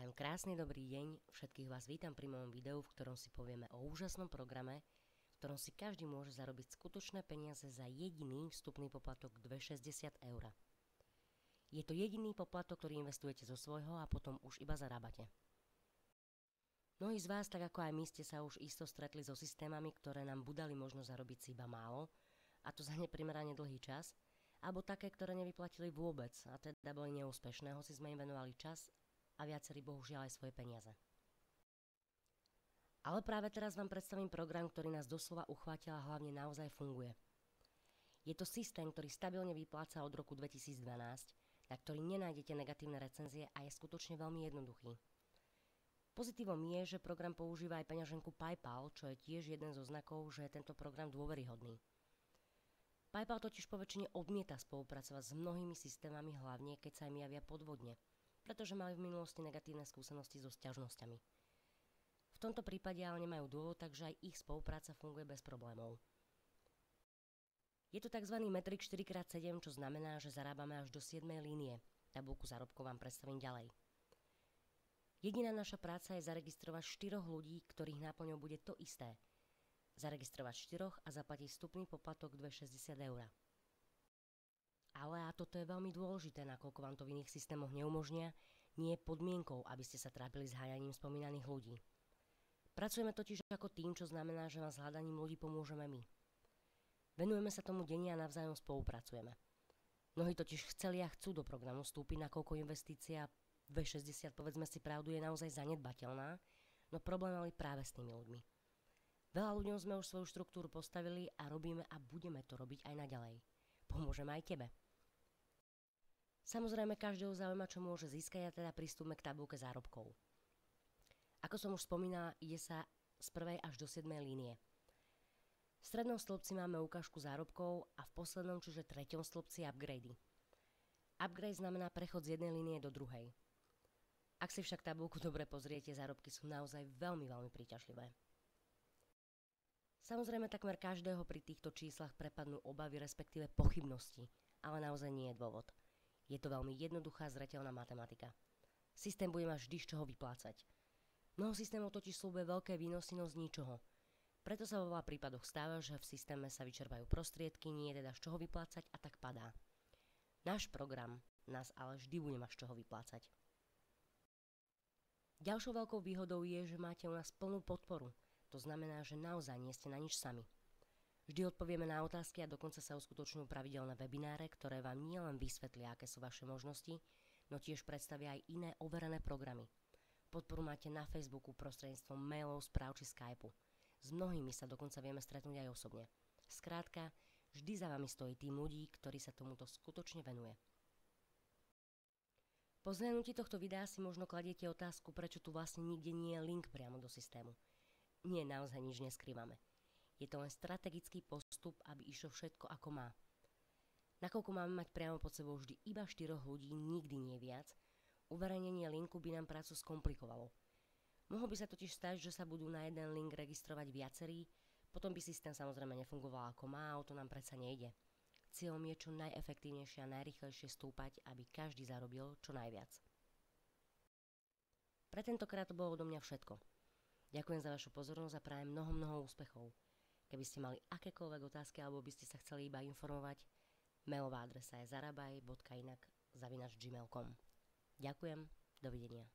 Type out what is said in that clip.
Prajem krásny dobrý deň, všetkých vás vítam pri mojom videu, v ktorom si povieme o úžasnom programe, v ktorom si každý môže zarobiť skutočné peniaze za jediný vstupný poplatok 2,60 €. Je to jediný poplatok, ktorý investujete zo svojho a potom už iba zarábate. Mnohí z vás, tak ako aj my, ste sa už isto stretli so systémami, ktoré nám budali možnosť zarobiť si iba málo, a to za neprimerane dlhý čas, alebo také, ktoré nevyplatili vôbec a teda boli neúspešné, hoci sme im venovali čas a viacerí bohužiaľ aj svoje peniaze. Ale práve teraz vám predstavím program, ktorý nás doslova uchvátil a hlavne naozaj funguje. Je to systém, ktorý stabilne vypláca od roku 2012, na ktorý nenájdete negatívne recenzie a je skutočne veľmi jednoduchý. Pozitívom je, že program používa aj peňaženku PayPal, čo je tiež jeden zo znakov, že je tento program dôveryhodný. PayPal totiž poväčšine odmieta spolupracovať s mnohými systémami, hlavne keď sa im javia podvodne, pretože mali v minulosti negatívne skúsenosti so sťažnosťami. V tomto prípade ale nemajú dôvod, takže aj ich spolupráca funguje bez problémov. Je to tzv. Metrik 4x7, čo znamená, že zarábame až do 7. línie. Tabuľku zárobkov vám predstavím ďalej. Jediná naša práca je zaregistrovať 4 ľudí, ktorých náplňou bude to isté. Zaregistrovať 4 a zaplatiť vstupný poplatok 2,60 €. Ale a toto je veľmi dôležité, nakoľko vám to v iných systémoch neumožnia, nie je podmienkou, aby ste sa trápili s hájaním spomínaných ľudí. Pracujeme totiž ako tým, čo znamená, že vám s hľadaním ľudí pomôžeme my. Venujeme sa tomu denne a navzájom spolupracujeme. Mnohí totiž chceli a chcú do programu vstúpiť, nakoľko investícia 2,60, povedzme si pravdu, je naozaj zanedbateľná, no problém mali práve s tými ľuďmi. Veľa ľuďom sme už svoju štruktúru postavili a robíme a budeme to robiť aj naďalej. Pomôžeme aj tebe. Samozrejme, každého zaujíma, čo môže získať, a teda pristúpme k tabuľke zárobkov. Ako som už spomínala, ide sa z 1. až do 7. línie. V strednom stĺpci máme ukážku zárobkov a v poslednom, čiže 3. stĺpci upgrady. Upgrade znamená prechod z jednej línie do druhej. Ak si však tabuľku dobre pozriete, zárobky sú naozaj veľmi príťažlivé. Samozrejme, takmer každého pri týchto číslach prepadnú obavy, respektíve pochybnosti, ale naozaj nie je dôvod. Je to veľmi jednoduchá, zreteľná matematika. Systém bude mať vždy z čoho vyplácať. Mnoho systémov totiž sľubuje veľké výnosy, no z ničoho. Preto sa vo veľa prípadoch stáva, že v systéme sa vyčerpajú prostriedky, nie je teda z čoho vyplácať a tak padá. Náš program nás ale vždy bude mať z čoho vyplácať. Ďalšou veľkou výhodou je, že máte u nás plnú podporu. To znamená, že naozaj nie ste na nič sami. Vždy odpovieme na otázky a dokonca sa uskutočňujú pravidelné webináre, ktoré vám nielen vysvetlia, aké sú vaše možnosti, no tiež predstavia aj iné overené programy. Podporu máte na Facebooku prostredníctvom mailov, správ či Skypeu. S mnohými sa dokonca vieme stretnúť aj osobne. Skrátka, vždy za vami stojí tým ľudí, ktorí sa tomuto skutočne venuje. Po zhliadnutí tohto videa si možno kladiete otázku, prečo tu vlastne nikde nie je link priamo do systému. Nie, naozaj nič neskrývame. Je to len strategický postup, aby išlo všetko ako má. Nakoľko máme mať priamo pod sebou vždy iba 4 ľudí, nikdy nie viac, uverejnenie linku by nám prácu skomplikovalo. Mohlo by sa totiž stať, že sa budú na jeden link registrovať viacerí, potom by systém samozrejme nefungoval ako má a o to nám predsa nejde. Cieľom je čo najefektívnejšie a najrýchlejšie stúpať, aby každý zarobil čo najviac. Pre tentokrát to bolo odo mňa všetko. Ďakujem za vašu pozornosť a prajem mnoho úspechov. Keby ste mali akékoľvek otázky alebo by ste sa chceli iba informovať, mailová adresa je zarabaj.inak@gmail.com. Ďakujem, dovidenia.